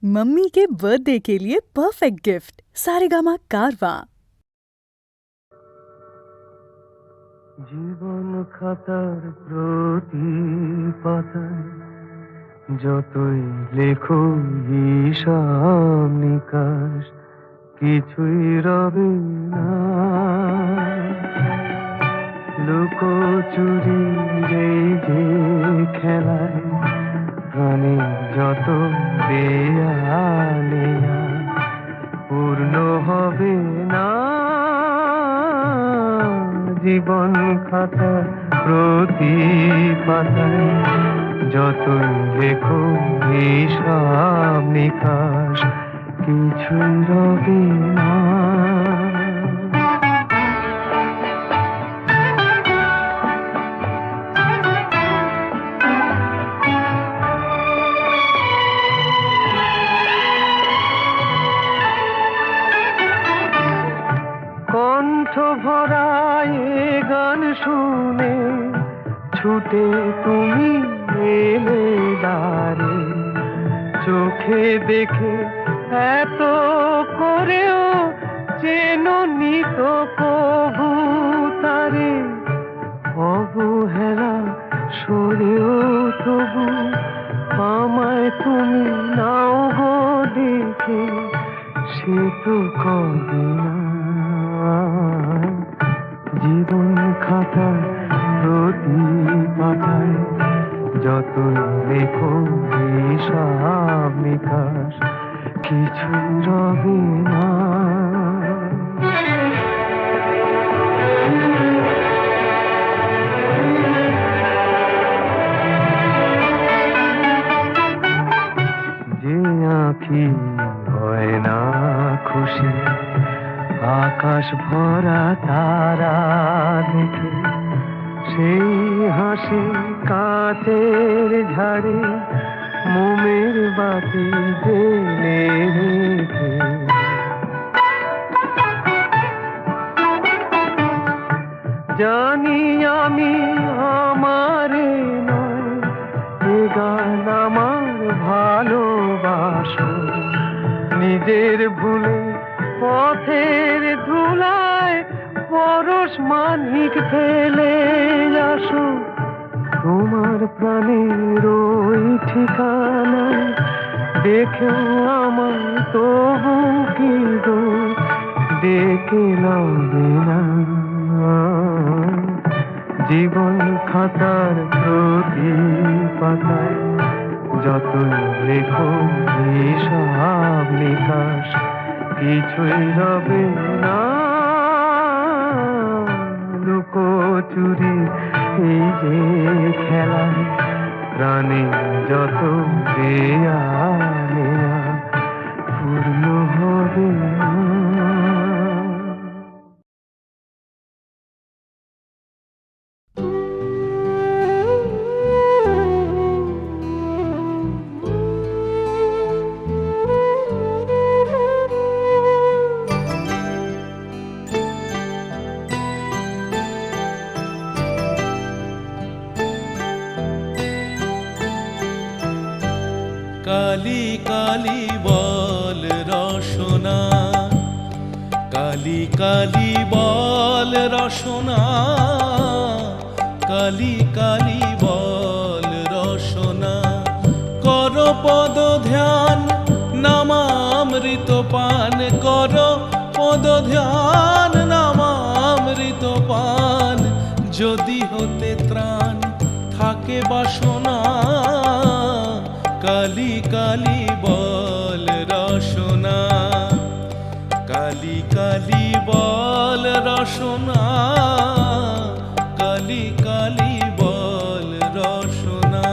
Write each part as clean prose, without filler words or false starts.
Mummy के birthday के लिए परफेक्ट गिफ्ट सारेगामा कारवा। জীবন খাতার প্রতি পাতায় যতই লেখো হিসাব নিকাশ কিছুই রবে না। লুকোচুরি এই যে খেলায় প্রাণে যত দেয়ালে পূর্ণ হবে না। জীবন খাতা প্রতি পাতায় যতই লেখো হিসাব নিকাশ কিছুই রবে না। কণ্ঠ ভরায় গান শুনে ছুটে তুমি এলে দ্বারে, চোখে দেখে এত করেও চেননি তো কবু তারে। অবহেলা সরেও তবু আমায় তুমি নাও গো দেখে, সে তো কবে না। জীবন খাতা প্রতি পাতায় যতই লেখো হিসাব নিকাশ কিছুই রবে না। যে আঁখি হয় না খুশি আকাশ ভরা তারা দেখে, সেই হাসি কাঁচের ঝাড়ে মোমের বাতি জেলে রেখে। জানি আমি আমারে নয় এ গান আমার ভালোবাসো, নিজের ভুলে পথের ধুলায় পরশ মানিক ফেলে আসো। তোমার প্রাণের ওই ঠিকানায় দেখেও আমার তবু কি গো ডেকে লবে না। জীবন খাতার প্রতি পাতায় যতই লেখো হিসাব নিকাশ কিছুই রবে না। লুকোচুরি এই যে খেলায় প্রাণে যত দেয়ালে পূর্ণ হবে না। কালি কালি বল রসনা, কালি কালি বল রসনা, কালি কালি বল রসনা। কর পদ ধ্যান নামামৃত পান, কর পদ ধ্যান নামামৃত পান। যদি হতে ত্রাণ থাকে বাসনা, কালি কালি বল রসনা, কালি কালি বল রসনা, কালি কালি বল রসনা।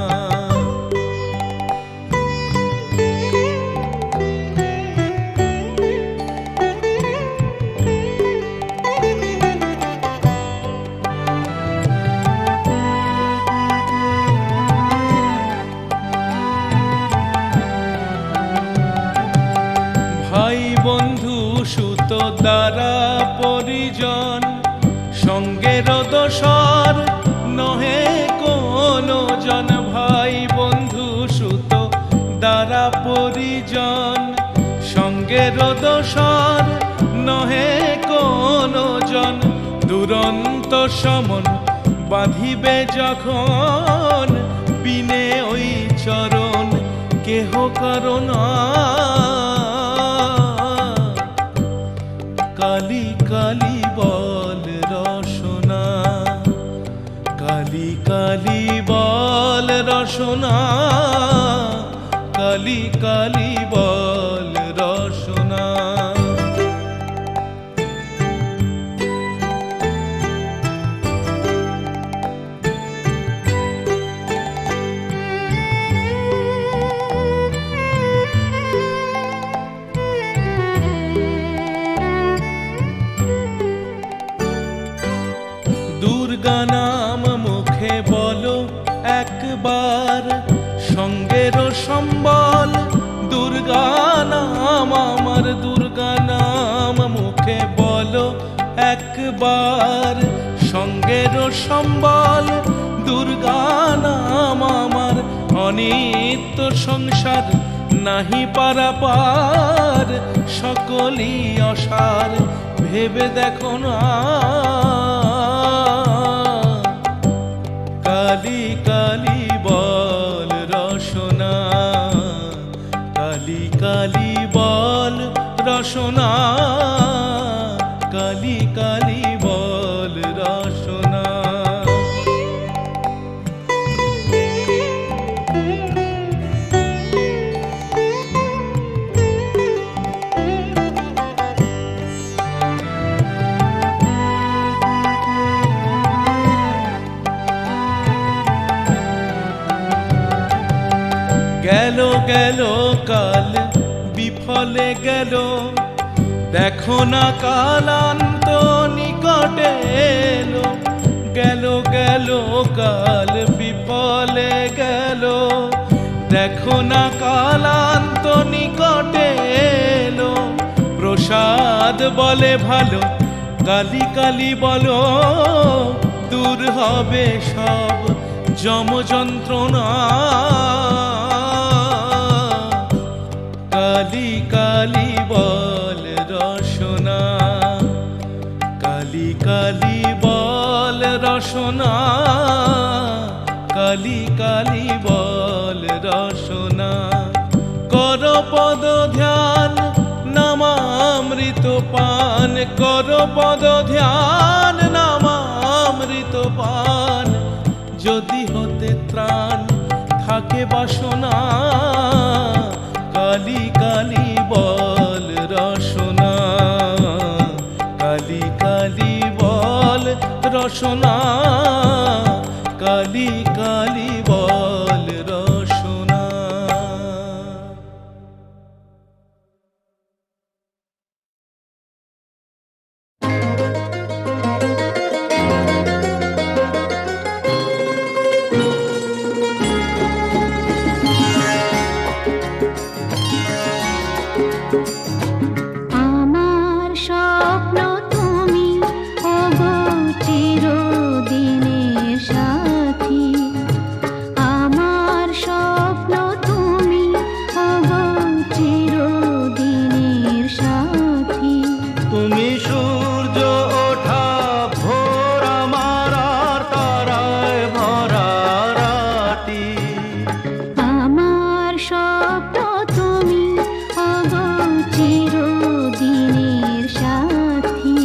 ভাই বন্ধু সুত দ্বারা পরিজন, সঙ্গের দোসর নহে কোন জন। ভাই বন্ধু সুত দ্বারা পরি পরিজন, সঙ্গের দোসর নহে কোনো জন। দুরন্ত সমন বাঁধিবে যখন, বিনে ওই চরণ কেহ কারণ। কালি কালি বল রসনা, কালি কালি বল রসনা, কালি কালি বল রসনা। দুর্গা নাম মুখে বলো একবার, সঙ্গের সম্বল দুর্গা নাম আমার। দুর্গা নাম মুখে বলো একবার, সঙ্গের সম্বল দুর্গা নাম আমার। অনিত্য সংসার নাহি পারাপার, সকলই অসার ভেবে দেখো না। কালি কালি বল রসনা, কালি কালি বল রসনা, কালি কালি বল রসনা। গেল গেল কাল বিফলে গেল, দেখো না কালান্ত নিকটে এলো। গেল গেল কাল বিফলে গেল, দেখো না কালান্ত নিকটে এলো। প্রসাদ বলে ভালো, কালি কালি বলো, দূর হবে সব যম যন্ত্রণা। কালি কালি বল রসনা, কালি কালি বল রসনা, কালি কালি বল রসনা। কর পদ ধ্যান নামামৃত পান, কর পদ ধ্যান নামামৃত পান। যদি হতে ত্রাণ থাকে বাসনা, কালি কালি বল রসনা, কালি কালি বল রসনা, কালি কালি বল রসনা। আমার স্বপ্ন তুমি ওগো চিরদিনের সাথী। আমার স্বপ্ন তুমি ওগো চিরদিনের সাথী। তুমি সূর্য ওঠা ভোর আমার আর তারায় ভরা রাতি। আমার স্বপ্ন তুমি ওগো চিরদিনের সাথী।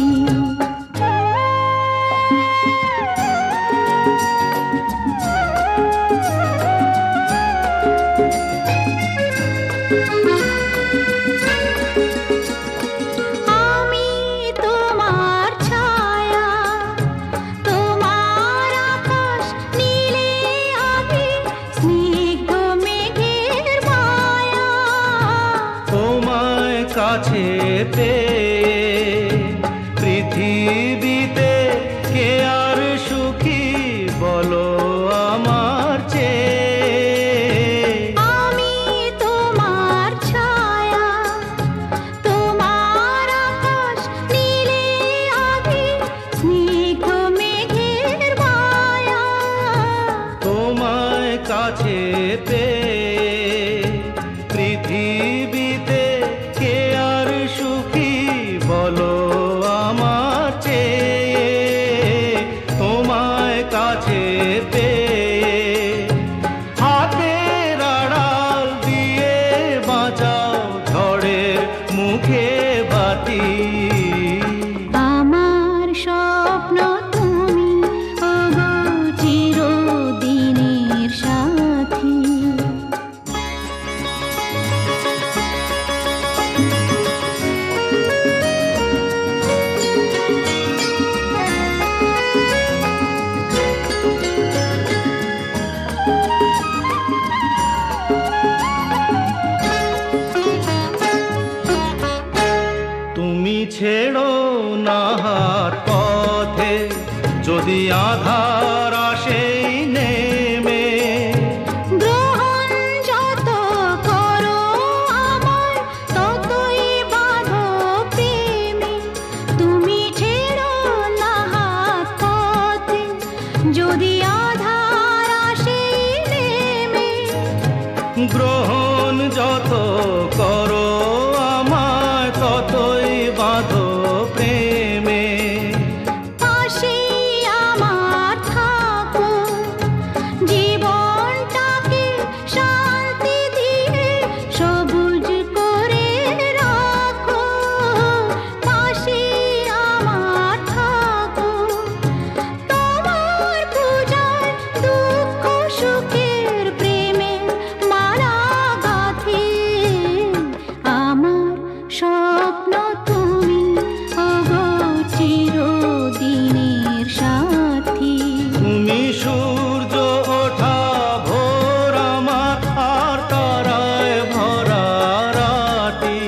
আমি তোমার ছায়া, তোমার আকাশ নীলে আমি স্নিগ্ধ মেঘের মায়া। তোমায় কাছে পেয়ে পৃথিবীতে কে আর সুখী বলো আমার চেয়ে। আমি তোমার ছায়া, তোমার আকাশ নীলে আমি স্নিগ্ধ মেঘের মায়া। তোমায় কাছে পেয়ে পৃথিবী যদি আধার আসেই নেমে, গ্রহণ যত করো আমার ততই বাঁধো প্রেমে। তুমি ছেড়ো না হাত পথে যদি আধার আসেই নেমে। গ্রহণ যত করো আমায় ততই বাঁধো প্রেমে। পাশে আমার থাকো, জীবনটাকে শান্তি দিয়ে সবুজ করে রাখো। পাশে আমার থাকো, তোমার পূজায় দুঃখ সুখের প্রেমে মালা গাঁথি। আমার স্বপ্ন তুমি ওগো চিরদিনের সাথী। তুমি সূর্য ওঠা ভোর আমার আর তারায় ভরা রাতি।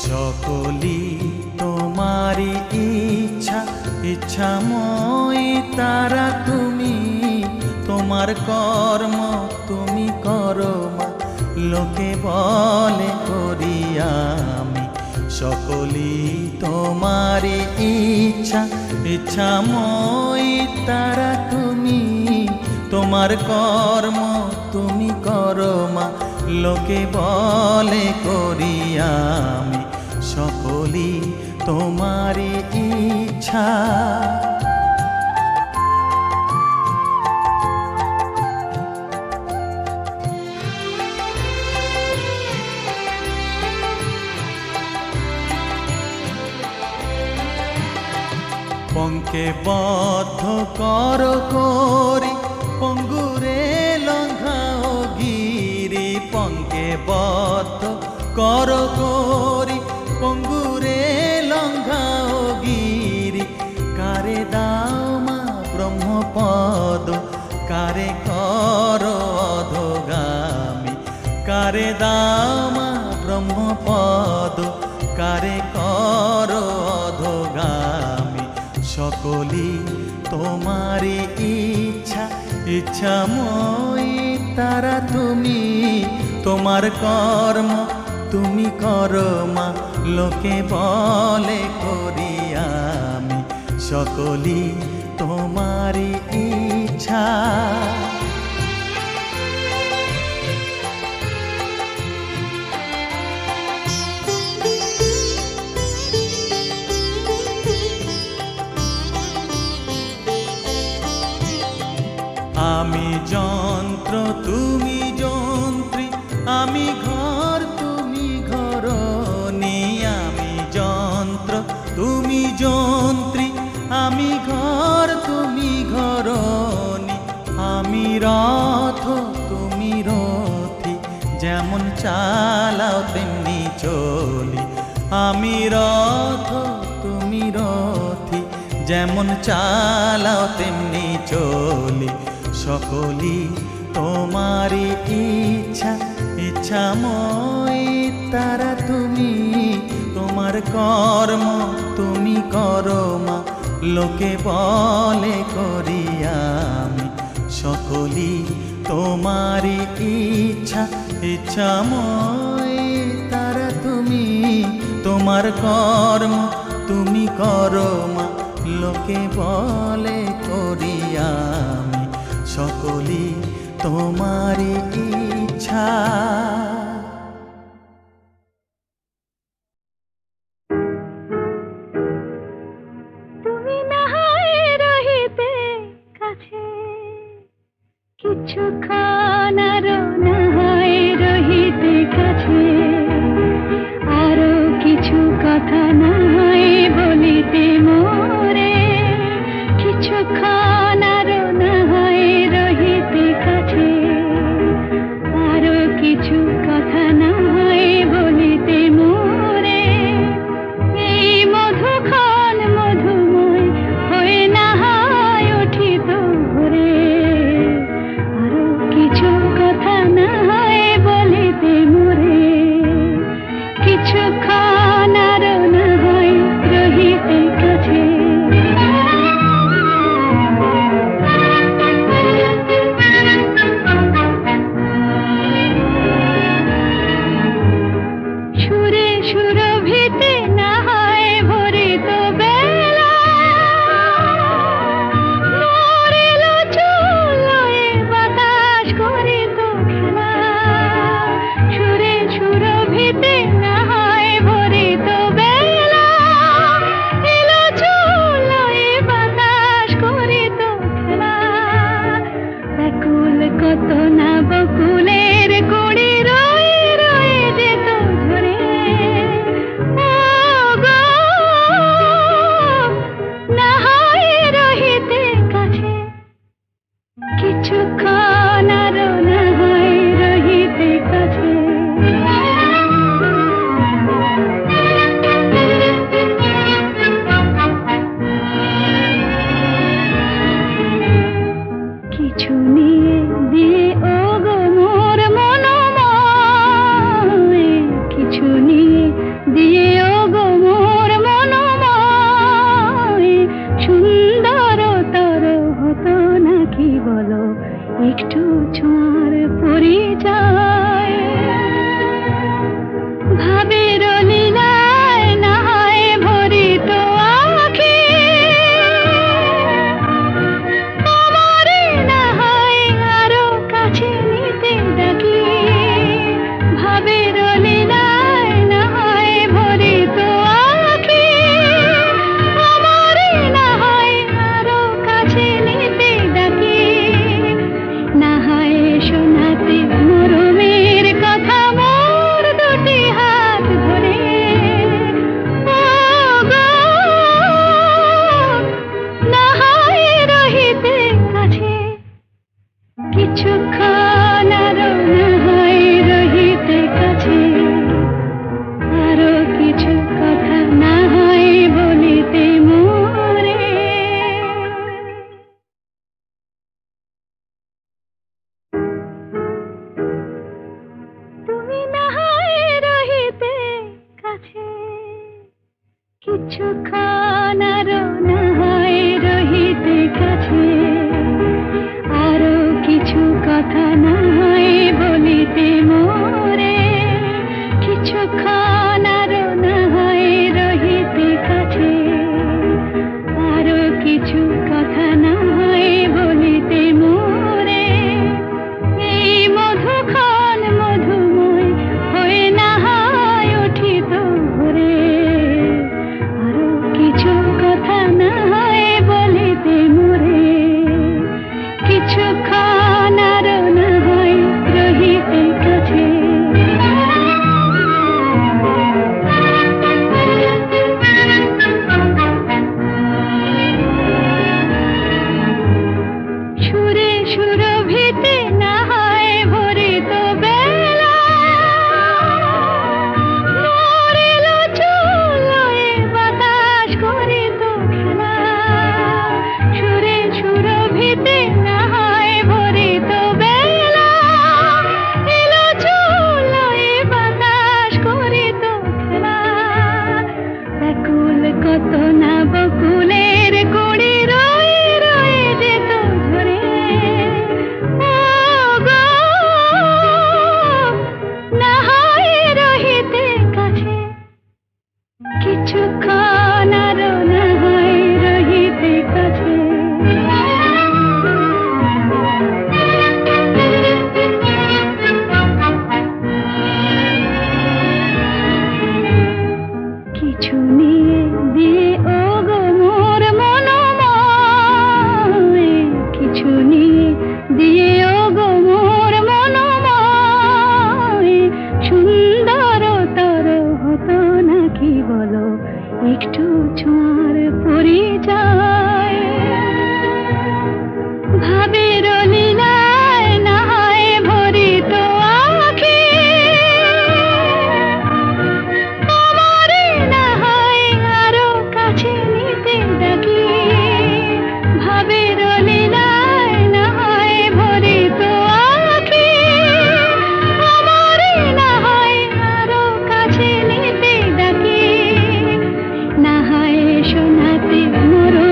সকলি তোমারি ইচ্ছা, ইচ্ছাময়ী তারা তুমি। তোমার কর্ম তুমি করো মা, লোকে বলে করি আমি। সকলি তোমারি ইচ্ছা, ইচ্ছাময়ী তারা তুমি। তোমার কর্ম তুমি করো মা, লোকে বলে করি আমি। সকলি তোমারি ইচ্ছা। পঙ্কে বদ্ধ কর করি পঙ্গুরে লঙ্ঘাও গিরি। পঙ্কে বদ্ধ কর করি পঙ্গুরে লঙ্ঘাও গিরি। কারে দাও মা ব্রহ্মপদ, কারে কর অধোগামী। কারে দাও মা ব্রহ্মপদ, কারে কর অধোগামী। সকলি তোমারি ইচ্ছা, ইচ্ছাময়ী তারা তুমি। তোমার কর্ম তুমি করো মা, লোকে বলে করি আমি। সকলি তোমারি ইচ্ছা। আমি যন্ত্র তুমি যন্ত্রী, আমি ঘর তুমি ঘরণী। আমি যন্ত্র তুমি যন্ত্রী, আমি ঘর তুমি ঘরণী। আমি রথ তুমি রথী, যেমন চালাও তেমনি চলি। আমি রথ তুমি রথী, যেমন চালাও তেমনি চলি। সকলি তোমারি ইচ্ছা, ইচ্ছাময়ী তারা তুমি। তোমার কর্ম তুমি করো মা, লোকে বলে করি আমি। সকলি তোমারি ইচ্ছা, ইচ্ছাময়ী তারা তুমি। তোমার কর্ম তুমি করো মা, লোকে বলে করি আমি। সকলি তোমারি ইচ্ছা। তুমি নাহায় রহিতে সুরভিতে না হয় ভরিত বেলা, মোর এলো চুলোয় বাতাস করিত খেলা। সুরে সুরভিতে না হয় ভরিত বেলা, এলো চুলোয় বাতাস করিত খেলা। ব্যাকুল কত না বকুলের কুড়ি রয়ে রয়ে যেত ঝরে। ও গো, না হয় রহিতে কাছে, কিছুক্ষণ আরো না হয় রহিতে কাছে। কিছু নিয়ে দিয়ে ও গো মোর মনোময়, কিছু নিয়ে দিয়ে ও গো মোর মনোময়। সুন্দর তর হতো নাকি বলো একটু ছোঁয়ার পরিচয়। ভাবের লীলায় না হয় ভরিত আঁখি, আমারে না হয় আরো কাছে নিতে ডাকি। ভাবের লীলায় না হয় ভরিত আঁখি, আমারে না হয় আরো কাছে নিতে ডাকি। না হয় শোনাতে মরমের কথা মোর দুটি হাত ধরে। ও গো, না হয় রহিতে কাছে, কিছুক্ষণ আরো না হয় রহিতে কাছে। আরো কিছু কথা না হয় বলিতে মোরে। তুমি না হয় রহিতে কাছে, কিছুক্ষণ আরো না হয় রহিতে কাছে। আরো কিছু কথা না হয় বলিতে মোরে, কিছুক্ষণ আরো না হয় রহিতে কাছে। আরো কিছু কথা না হয় বলিতে মোরে। এই মধুক্ষণ মধুময় হয়ে না হয় উঠিত ভোরে। আরো কিছু কথা না হয় বলিতে মোরে, কিছুক্ষণ আরো না হয় রহিতে কাছে। সুরে সুরভিতে না হয় ভরিত বেলা, মোর এলো চুলোয় বাতাস করিত খেলা। সুরে সুরভিতে না হয় ভরিত বেলা, এলো চুলোয় বাতাস করিত খেলা। ব্যাকুল কত না বকুলের কুড়ি রয়ে রয়ে যেত ঝরে। ও গো, না হয় রহিতে কাছে, কিছুক্ষণ আরো না হয় রহিতে কাছে। কিছু নিয়ে দিয়ে ও গো মোর মনোময়, কিছু নিয়ে দিয়ে ও গো মোর মনোময়। সুন্দর তর হতো নাকি বলো একটু ছোঁয়ার পরিচয়। ভাবের লীলায় না হয় ভরিত আঁখি, আমারে না হয় আরো কাছে নিতে ডাকি। ভাবের লীলায় না হয় ভরিত আঁখি, আমারে না হয় আরো কাছে নিতে ডাকি। না হয় শোনাতে মরো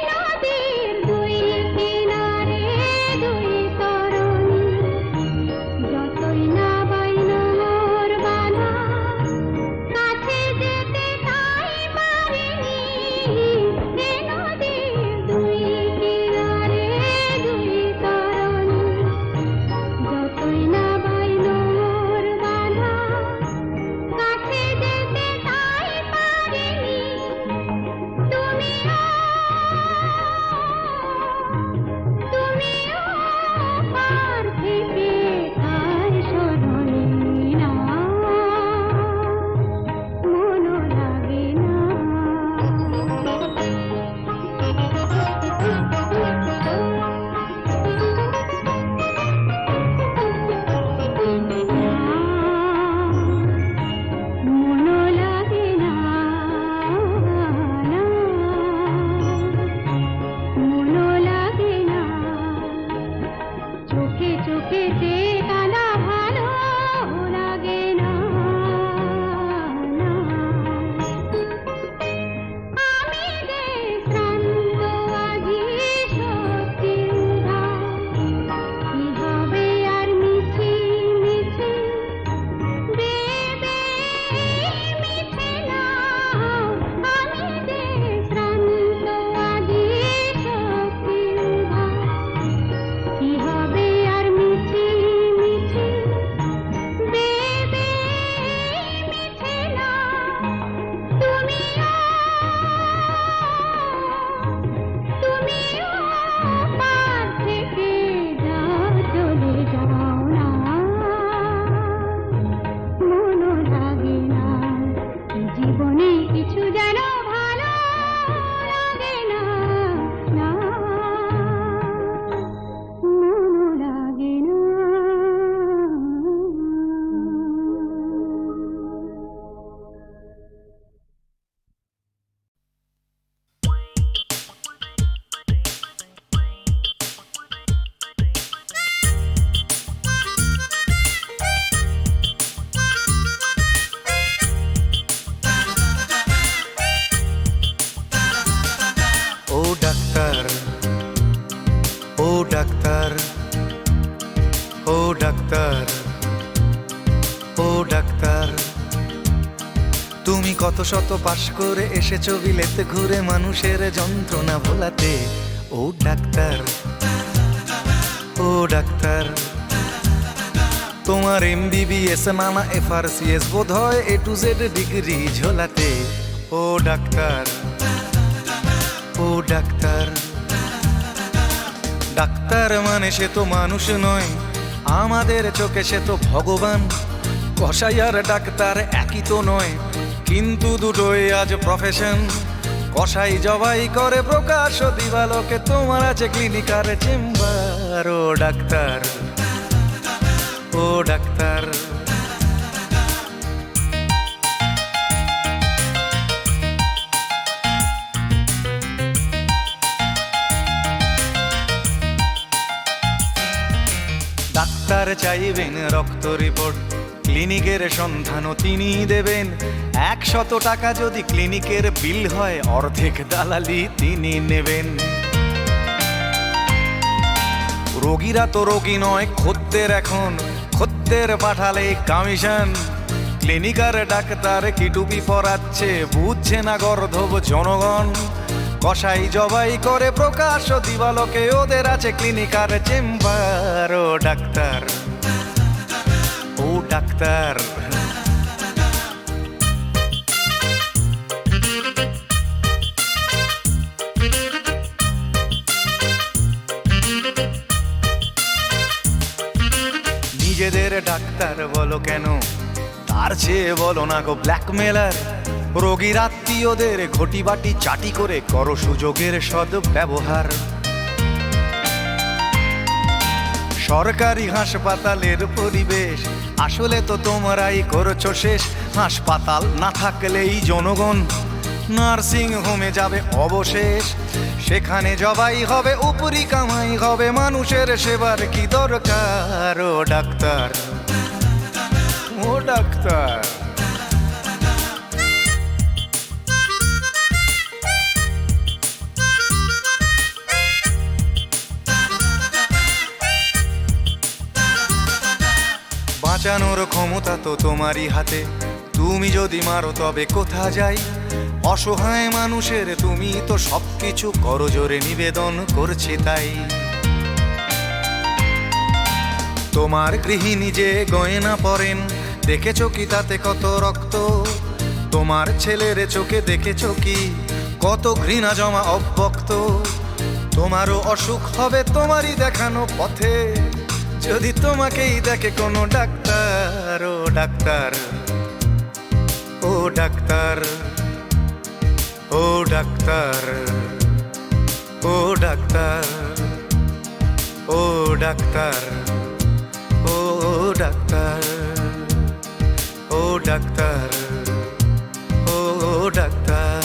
নদীর দুই কিনারে দুই তরুণী, যতই না বাইনা মোর বাধা, কাছে যেতে তাই পারিনি। এ নদীর দুই কিনারে দুই তরুণী, যতই না বাইনা মোর বাধা, কাছে যেতে তাই পারিনি। তুমিও পার থেকে আর শোনোনি না, মনও লাগে না। মনও লাগে না, না, মনও লাগে না। চোখে চোখে যে কানা ভালো লাগে না, না। আমি যে শ্রান্ত আজি সত্যি উধার, কি হবে আর মিছি মিছি দেবে মিছে না। আমি যে শ্রান্ত আজি সত্যি উধার, কি হবে আর মিছি মিছি দেবে মিছে না। তুমিও পার থেকে যা চলে যাও না, মনও লাগে না। জীবনে কিছু যেন ভালো লাগে না, না, মনও লাগে না। ও ডাক্তার, ও ডাক্তার, ও ডাক্তার, ও ডাক্তার, তুমি কত শত পাশ করে এসেছো বিলেতে ঘুরে মানুষের যন্ত্রণা ভোলাতে। ও ডাক্তার, ও ডাক্তার, তোমার MBBS নানা FRCS বোধ হয় A to Z ডিগ্রি ঝোলাতে। ও ডাক্তার, ও ডাক্তার, ডাক্তার মানে সে তো মানুষ নয়, আমাদের চোখে সে তো ভগবান। কসাই আর ডাক্তার একই তো নয়, কিন্তু দুটোই আজ প্রফেশন। কসাই জবাই করে প্রকাশ দিবালোকে, তোমার আছে ক্লিনিকার চেম্বার। ও ডাক্তার, ও ডাক্তার, ডাক্তার চাইবেন রক্ত রিপোর্ট, ক্লিনিকের সন্ধানও তিনি দেবেন। 100 টাকা যদি ক্লিনিকের বিল হয়, অর্ধেক দালালি তিনি নেবেন। রোগীরা তো রোগী নয় খদ্দের, এখন খদ্দের পাঠালে কমিশন। ক্লিনিকার ডাক্তার কি টুপি পরাচ্ছে, বুঝছে না গর্ধব জনগণ। কসাই জবাই করে প্রকাশ দিবালোকে, ওদের আছে ক্লিনিকার চেম্বার। ও ডাক্তার, ও ডাক্তার, নিজেদের ডাক্তার বলো কেন, তার চেয়ে বলো না গো ব্ল্যাকমেলার। রোগীর আত্মীয়দের ঘটি বাটি চাটি করে করো সুযোগের সদ্ব্যবহার। সরকারি হাসপাতালের পরিবেশ আসলে তো তোমরাই করছো শেষ। হাসপাতাল না থাকলেই জনগণ নার্সিং হোমে যাবে অবশেষ। সেখানে জবাই হবে, উপরি কামাই হবে, মানুষের সেবার কি দরকার। ও ডাক্তার, ও ডাক্তার, বাঁচানোর ক্ষমতা তো তোমারই হাতে, তুমি যদি মারো তবে কোথা যাই? অসহায় মানুষের তুমি তো সবকিছু করজোরে নিবেদন করছে তাই। তোমার গৃহিণী যে গয়না পরেন, দেখেছো কি তাতে কত রক্ত? তোমার ছেলের চোখে দেখেছো কি কত ঘৃণা জমা অব্যক্ত? তোমারও অসুখ হবে তোমারই দেখানো পথে, যদি তোমাকেই দেখে কোনো ডাক্তার। ও ডাক্তার, ও ডাক্তার, ও ডাক্তার, ও ডাক্তার, ও ডাক্তার, ও ডাক্তার, ও ডাক্তার, ও ডাক্তার।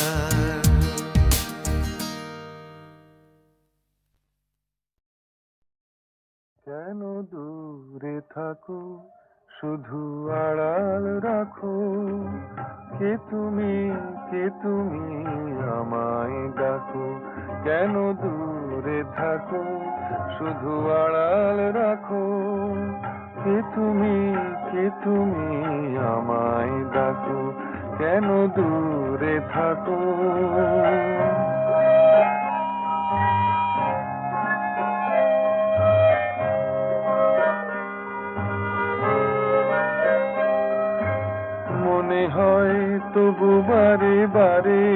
কেন দূরে থাকো, শুধু আড়াল রাখো, কে তুমি, কে তুমি আমায় ডাকো। কেন দূরে থাকো, শুধু আড়াল রাখো, কে তুমি, কে তুমি আমায় ডাকো। কেন দূরে থাকো। মনে হয় তবু বারে বারে,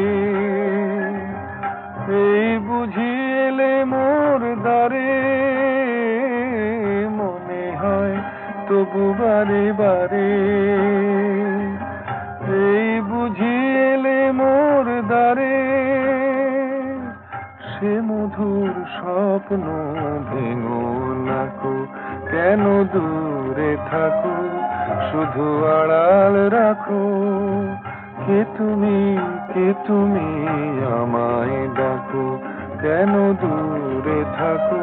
এই বুঝি এলে মোর দ্বারে। মনে হয় তবু বারে বারে, এই বুঝি এলে মোর দ্বারে। সে মধুর স্বপ্ন ভেঙো নাকো, কেন দূরে থাকো, শুধু আড়াল রাখো, কে তুমি, কে তুমি আমায় ডাকো। কেন দূরে থাকো।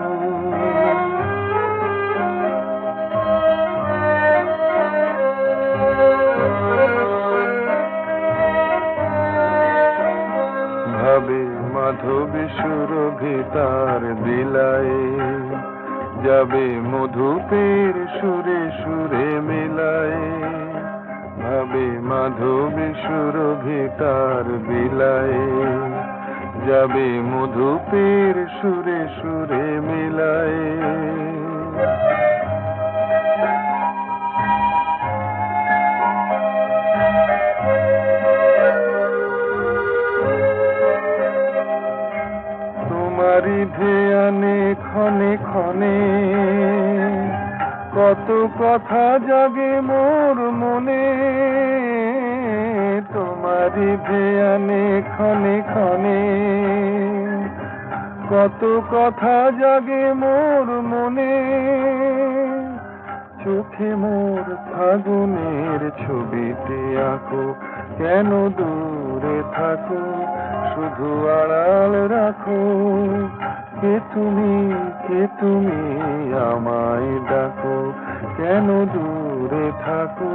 ভাবে মাধবী সুরভি তার বিলায়ে, যাবে মধুপের সুরে সুরে মিলায়ে। ভাবে মাধবী সুরভি তার বিলায়ে, যাবে মধুপের সুরে সুরে মিলায়ে। তোমারি ধ্যানে ক্ষণে ক্ষণে, কত কথা জাগে মোর মনে। তোমারি ধ্যানে ক্ষণে ক্ষণে, কত কথা জাগে মোর মনে। চোখে মোর ফাগুনের ছবিতে আঁকো, কেন দূরে থাকো, শুধু আড়াল রাখো, কে তুমি, কে তুমি আমায় ডাকো। কেন দূরে থাকো।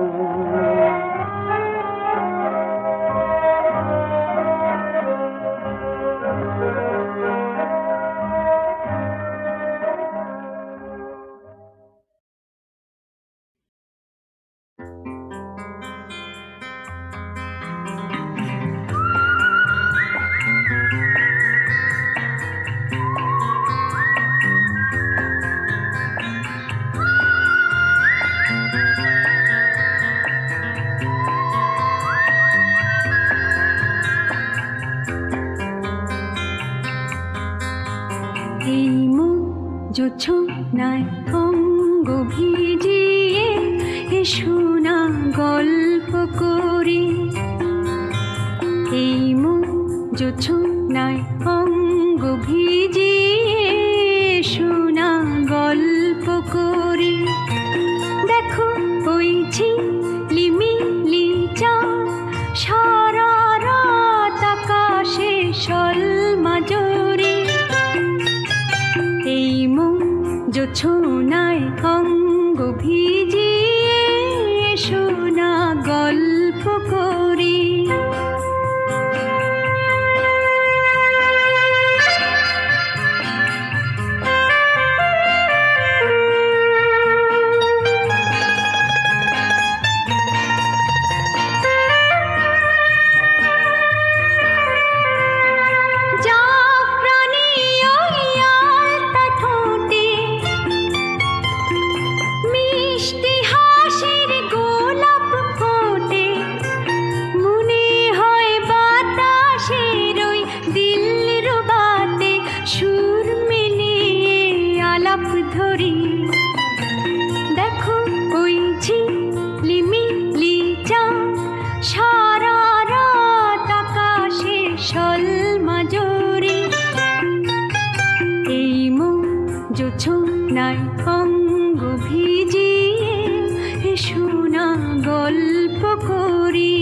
এই মন জোছনায় অঙ্গ ভিজিয়ে এসো না গল্প করি। এই মন জোছনায় অঙ্গ ভিজিয়ে এসো না গল্প করি। দেখো ওই ঝিলিমিলি চাঁদ সারা রাত আকাশে সলমাজরি। এই মন জোছনায় অঙ্গ ভিজিয়ে এসো না গল্প করি। ধরি। দেখো ওই ঝিলিমিলি চাঁদ, সারা রাত আকাশে শোলমাজুরি। এই মন জোছনায় অঙ্গ ভিজিয়ে এসো না গল্প করি।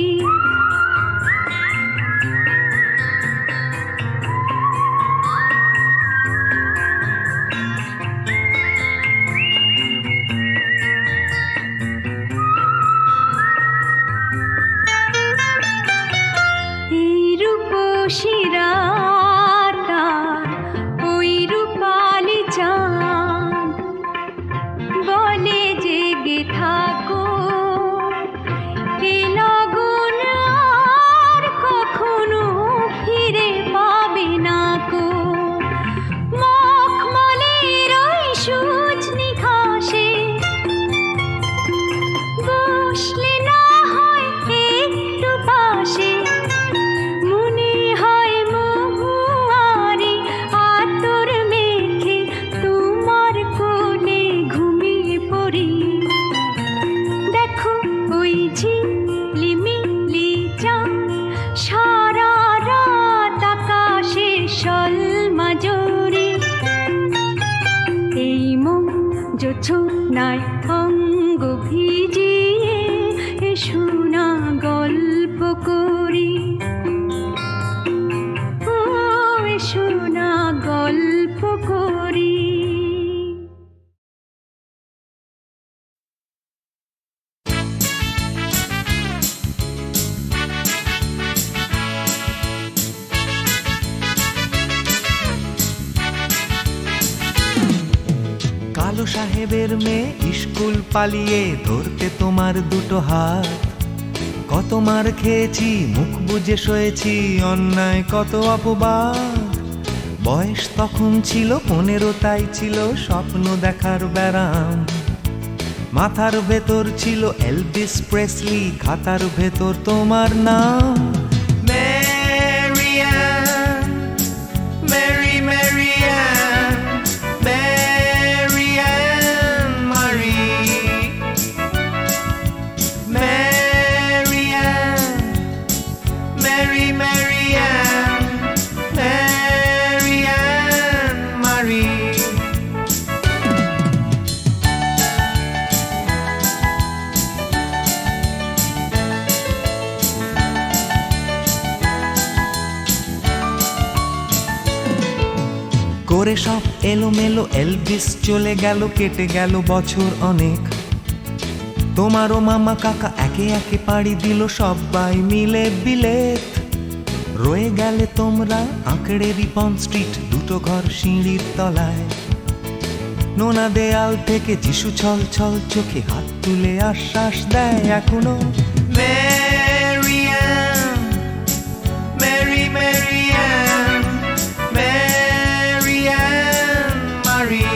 এই রূপসী রাতটা, ওই রূপালি চাঁদ বলে জেগে থাকো। এ লগন আর কখনো ফিরে পাবে না কো। মখমলের ওই সূঝনি ঘাসে বসলে না হয় একটু পাশে, মনে হয় মহুয়ারি আতর মেখে তোমার কোলে ঘুমিয়ে পড়ি। দেখো ওই ঝিলিমিলি চাঁদ, সারা রাত আকাশে শোলমাজুরি। এই মন জোছনায় অঙ্গ ভিজিয়ে এসো না গল্প করি। ও এসো না গল্প করি। কালো সাহেবের মেয়ে স্কুল পালিয়ে ধরতে তোমার দুটো হাত। কত মার খেয়েছি, মুখ বুজে সয়েছি, অন্যায় কত অপবাদ। বয়স তখন ছিল 15, তাই ছিল স্বপ্ন দেখার ব্যারাম। মাথার ভেতর ছিল এলভিস প্রেসলি, খাতার ভেতর তোমার নাম। ম্যারিয়ান, মেরি ম্যারিয়ান, ম্যারিয়ান মারি, ম্যারিয়ান, মেরি ম্যারিয়ান, ম্যারিয়ান মারি। করে সব এলোমেলো এলভিস চলে গেল, কেটে গেল বছর অনেক। তোমারও মামা কাকা একে একে পাড়ি দিল, সবাই মিলে বিলেত। রয়ে গেলে তোমরা আঁকড়ে রিপন স্ট্রিট, দুটো ঘর সিঁড়ির তলায়। নোনা দেয়াল থেকে যিশু ছল ছল চোখে হাত তুলে আশ্বাস দেয় এখনো। ম্যারিয়ান, মেরি ম্যারিয়ান, ম্যারিয়ান মারি,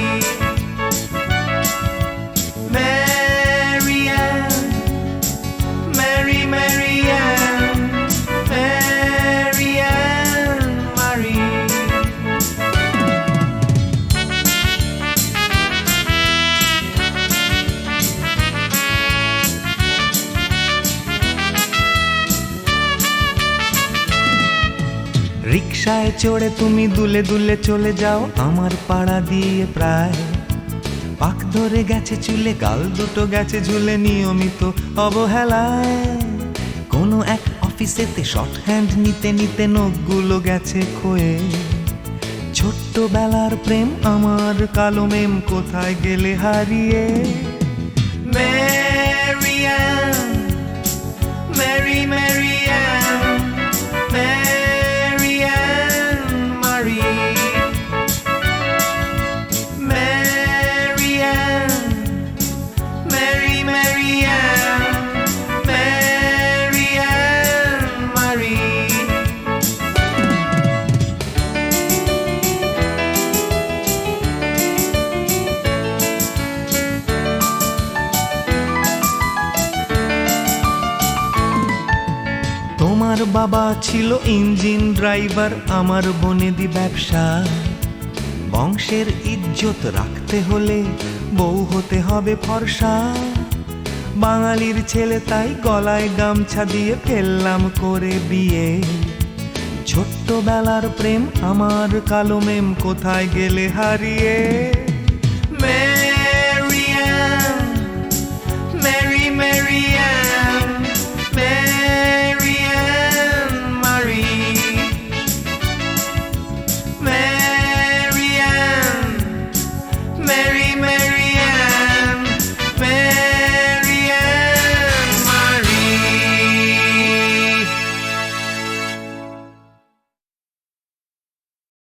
ম্যারিয়ান, মেরি ম্যারিয়ান, ম্যারিয়ান মারি। রিকশায় চড়ে তুমি দুলে দুলে চলে যাও আমার পাড়া দিয়ে প্রায়। পাক ধরে গেছে চুলে, গাল দুটো গেছে ঝুলে নিয়মিত অবহেলায়। কোনো এক অফিসেতে শর্ট হ্যান্ড নিতে নিতে নখগুলো গেছে ক্ষয়ে। ছোট্টবেলার প্রেম আমার কালো মেম কোথায় গেলে হারিয়ে। ম্যারিয়ান, মেরি ম্যারিয়ান, ম্যারিয়ান মারি, ম্যারিয়ান, মেরি ম্যারিয়ান, ম্যারিয়ান মারি। তোমার বাবা ছিল ইঞ্জিন ড্রাইভার, আমার বনেদি ব্যবসা। বংশের ইজ্জত রাখতে হলে বউ হতে হবে ফর্সা। বাঙালির ছেলে তাই গলায় গামছা দিয়ে ফেললাম করে বিয়ে। ছোট্টবেলার প্রেম আমার কালো মেম কোথায় গেলে হারিয়ে।